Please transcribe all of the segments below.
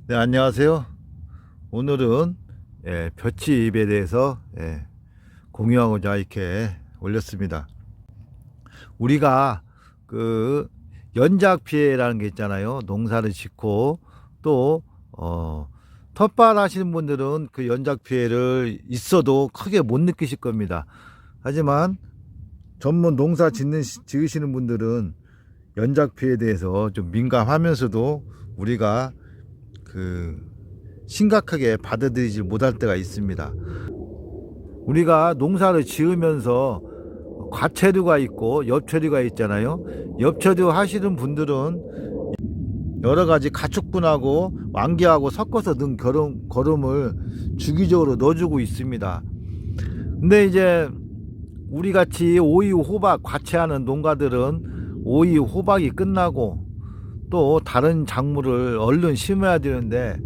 네, 안녕하세요. 오늘은 볏짚에 대해서 공유하고자 이렇게 올렸습니다. 우리가 그 연작 피해라는 게 있잖아요. 농사를 짓고 또 텃밭 하시는 분들은 그 연작 피해를 있어도 크게 못 느끼실 겁니다. 하지만 전문 농사 지으시는 분들은 연작 피해에 대해서 좀 민감하면서도 우리가 그 심각하게 받아들이지 못할 때가 있습니다. 우리가 농사를 지으면서 과체류가 있고 엽체류가 있잖아요. 엽체류 하시는 분들은 여러 가지 가축분하고 완기하고 섞어서 넣은 거름을 주기적으로 넣어주고 있습니다. 근데 이제 우리 같이 오이 호박 과체하는 농가들은 오이 호박이 끝나고 또 다른 작물을 얼른 심어야 되는데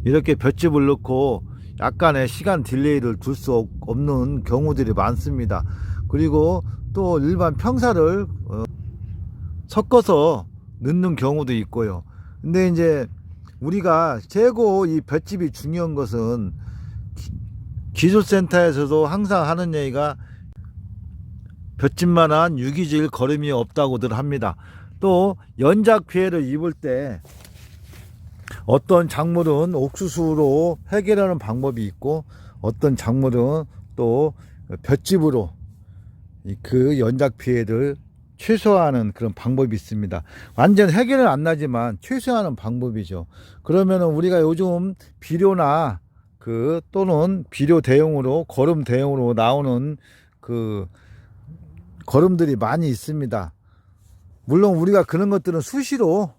이렇게 볏짚을 넣고 약간의 시간 딜레이를 둘 수 없는 경우들이 많습니다. 그리고 또 일반 평사를 섞어서 넣는 경우도 있고요. 근데 이제 우리가 최고 이 볏짚이 중요한 것은 기술센터에서도 항상 하는 얘기가 볏짚만한 유기질 거름이 없다고들 합니다. 또 연작 피해를 입을 때 어떤 작물은 옥수수로 해결하는 방법이 있고 어떤 작물은 또 볏짚으로 그 연작 피해를 최소화하는 그런 방법이 있습니다. 완전 해결은 안 나지만 최소화하는 방법이죠. 그러면은 우리가 요즘 비료나 그 또는 비료 대용으로 거름 대용으로 나오는 그 거름들이 많이 있습니다. 물론 우리가 그런 것들은 수시로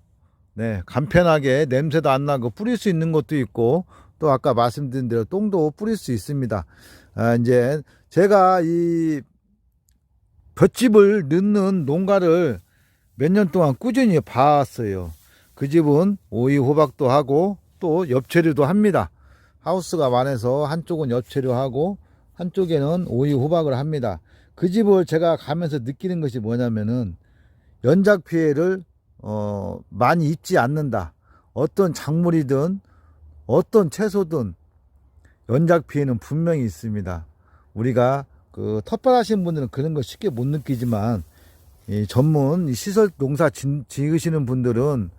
간편하게 냄새도 안 나고 뿌릴 수 있는 것도 있고 또 아까 말씀드린 대로 똥도 뿌릴 수 있습니다. 이제 제가 이 볏짚을 넣는 농가를 몇 년 동안 꾸준히 봐왔어요. 그 집은 오이 호박도 하고 또 엽채류도 합니다. 하우스가 많아서 한쪽은 엽채류 하고 한쪽에는 오이 호박을 합니다. 그 집을 제가 가면서 느끼는 것이 뭐냐면은 연작 피해를 많이 입지 않는다. 어떤 작물이든 어떤 채소든 연작 피해는 분명히 있습니다. 우리가 그 텃밭 하시는 분들은 그런 거 쉽게 못 느끼지만 이 전문 시설 농사 지으시는 분들은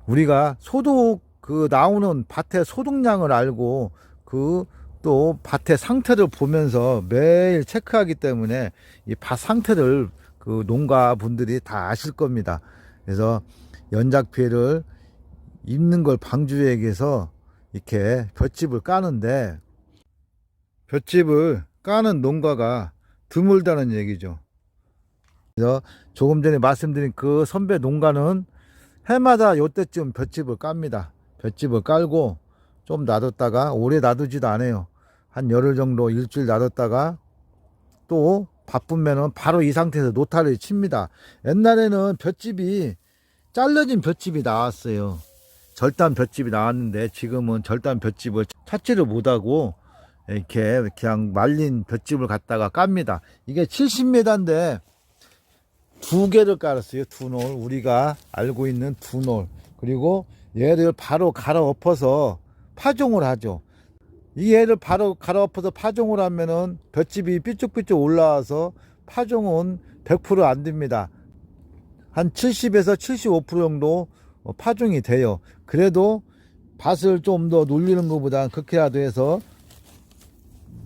우리가 소독 그 나오는 밭의 소독량을 알고 그 또 밭의 상태를 보면서 매일 체크하기 때문에 이 밭 상태를 그 농가 분들이 다 아실 겁니다. 그래서 연작 피해를 입는 걸 방지하기 위해서 이렇게 볏짚을 까는데 볏짚을 까는 농가가 드물다는 얘기죠. 그래서 조금 전에 말씀드린 그 선배 농가는 해마다 요때쯤 볏짚을 깝니다. 볏짚을 깔고 좀 놔뒀다가 오래 놔두지도 않아요. 한 열흘 정도 일주일 놔뒀다가 또 바쁘면은 바로 이 상태에서 노타를 칩니다. 옛날에는 볏짚이 잘라진 볏짚이 나왔어요. 절단 볏짚이 나왔는데 지금은 절단 볏짚을 찾지를 못하고 이렇게 그냥 말린 볏짚을 갖다가 깝니다. 이게 70m인데 두 개를 깔았어요. 두 놀. 우리가 알고 있는 두 놀. 그리고 얘를 바로 갈아엎어서 파종을 하죠. 이 얘를 바로 갈아엎어서 파종을 하면은 볏짚이 삐쭉삐쭉 올라와서 파종은 100%안 됩니다. 한 70에서 75% 정도 파종이 돼요. 그래도 밭을 좀 더 놀리는 것보다 그렇게라도 해서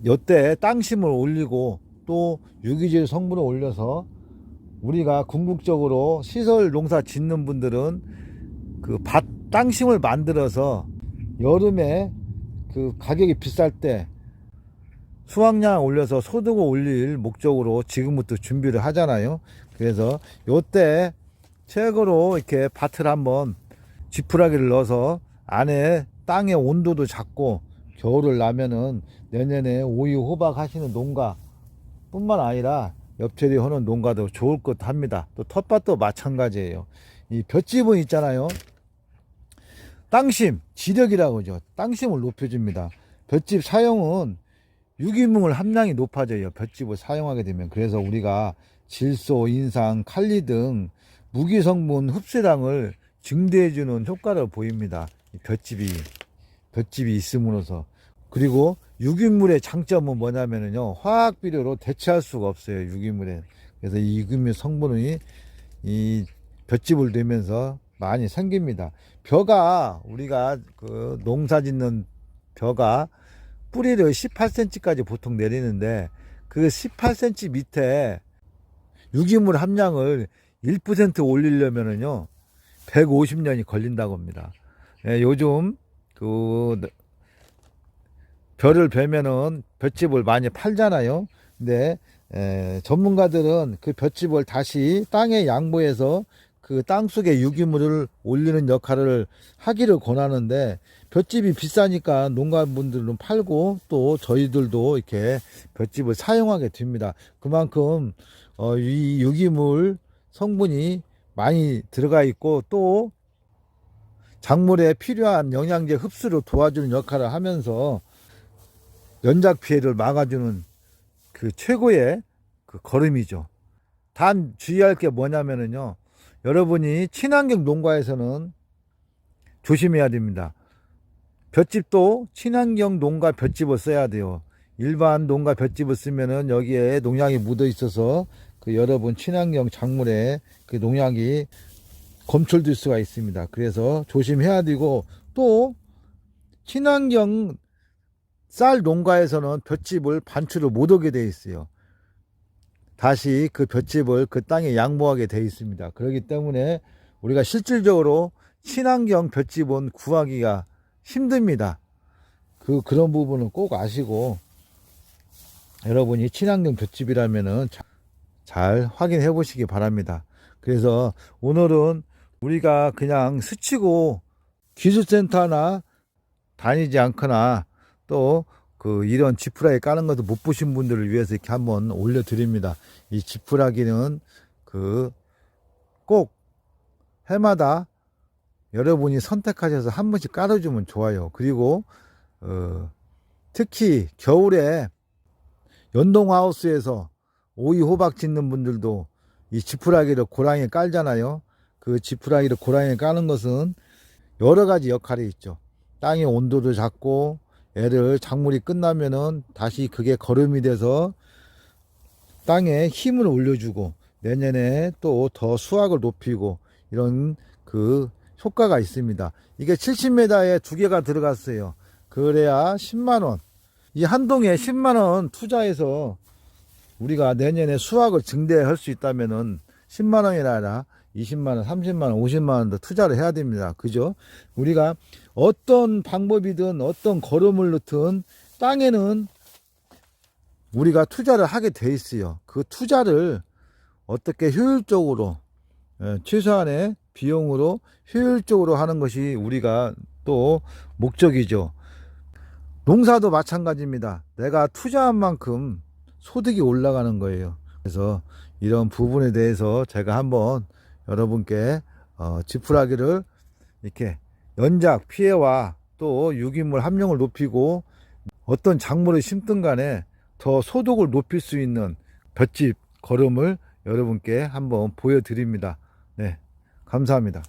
이때 땅심을 올리고 또 유기질 성분을 올려서 우리가 궁극적으로 시설 농사 짓는 분들은 그 밭 땅심을 만들어서 여름에 그 가격이 비쌀 때 수확량을 올려서 소득을 올릴 목적으로 지금부터 준비를 하잖아요. 그래서 요때 최고로 이렇게 밭을 한번 지푸라기를 넣어서 안에 땅의 온도도 잡고 겨울을 나면은 내년에 오이 호박 하시는 농가 뿐만 아니라 엽채류 하는 농가도 좋을 것 합니다. 또 텃밭도 마찬가지예요. 이 볏짚은 있잖아요. 땅심, 지력이라고 하죠. 땅심을 높여줍니다. 볏짚 사용은 유기물 함량이 높아져요. 볏짚을 사용하게 되면. 그래서 우리가 질소, 인상, 칼리 등 무기성분 흡수량을 증대해주는 효과를 보입니다. 이 볏짚이 있음으로써. 그리고 유기물의 장점은 뭐냐면요, 화학 비료로 대체할 수가 없어요, 유기물에. 그래서 이 유기물 성분이 이 볏짚을 내면서 많이 생깁니다. 벼가, 우리가 그 농사 짓는 벼가 뿌리를 18cm까지 보통 내리는데, 그 18cm 밑에 유기물 함량을 1% 올리려면은요 150년이 걸린다고 합니다. 예, 요즘 그 벼를 베면은 볏짚을 많이 팔잖아요. 근데 전문가들은 그 볏짚을 다시 땅에 양보해서 그 땅속에 유기물을 올리는 역할을 하기를 권하는데, 볏짚이 비싸니까 농가분들은 팔고 또 저희들도 이렇게 볏짚을 사용하게 됩니다. 그만큼 이 유기물 성분이 많이 들어가 있고, 또 작물에 필요한 영양제 흡수를 도와주는 역할을 하면서 연작 피해를 막아주는 그 최고의 그 거름이죠. 단 주의할 게 뭐냐면은요, 여러분이 친환경 농가에서는 조심해야 됩니다. 볏짚도 친환경 농가 볏짚을 써야 돼요. 일반 농가 볏짚을 쓰면은 여기에 농약이 묻어 있어서 그 여러분 친환경 작물에 그 농약이 검출될 수가 있습니다. 그래서 조심해야 되고, 또 친환경 쌀 농가에서는 볏짚을 반출을 못 하게 돼 있어요. 다시 그 볏짚을 그 땅에 양보하게 돼 있습니다. 그렇기 때문에 우리가 실질적으로 친환경 볏짚은 구하기가 힘듭니다. 그런 부분은 꼭 아시고, 여러분이 친환경 볏짚이라면은 잘 확인해 보시기 바랍니다. 그래서 오늘은 우리가 그냥 스치고 기술센터나 다니지 않거나 또 그 이런 지푸라기 까는 것도 못 보신 분들을 위해서 이렇게 한번 올려드립니다. 이 지푸라기는 그 꼭 해마다 여러분이 선택하셔서 한 번씩 깔아주면 좋아요. 그리고 특히 겨울에 연동하우스에서 오이 호박 짓는 분들도 이 지푸라기를 고랑이에 깔잖아요. 그 지푸라기를 고랑이에 까는 것은 여러 가지 역할이 있죠. 땅의 온도를 잡고, 애를 작물이 끝나면은 다시 그게 거름이 돼서 땅에 힘을 올려주고, 내년에 또 더 수확을 높이고, 이런 그 효과가 있습니다. 이게 70m에 2개가 들어갔어요. 그래야 10만원. 이 한 동에 10만원 투자해서 우리가 내년에 수확을 증대할 수 있다면은 10만원이 아니라 20만원, 30만원, 50만원도 투자를 해야 됩니다. 그죠? 우리가 어떤 방법이든 어떤 걸음을 넣든 땅에는 우리가 투자를 하게 돼 있어요. 그 투자를 어떻게 효율적으로, 최소한의 비용으로 효율적으로 하는 것이 우리가 또 목적이죠. 농사도 마찬가지입니다. 내가 투자한 만큼 소득이 올라가는 거예요. 그래서 이런 부분에 대해서 제가 한번 여러분께 지푸라기를 이렇게 연작 피해와 또 유기물 함량을 높이고 어떤 작물을 심든 간에 더 소득을 높일 수 있는 볏짚 거름을 여러분께 한번 보여드립니다. 네, 감사합니다.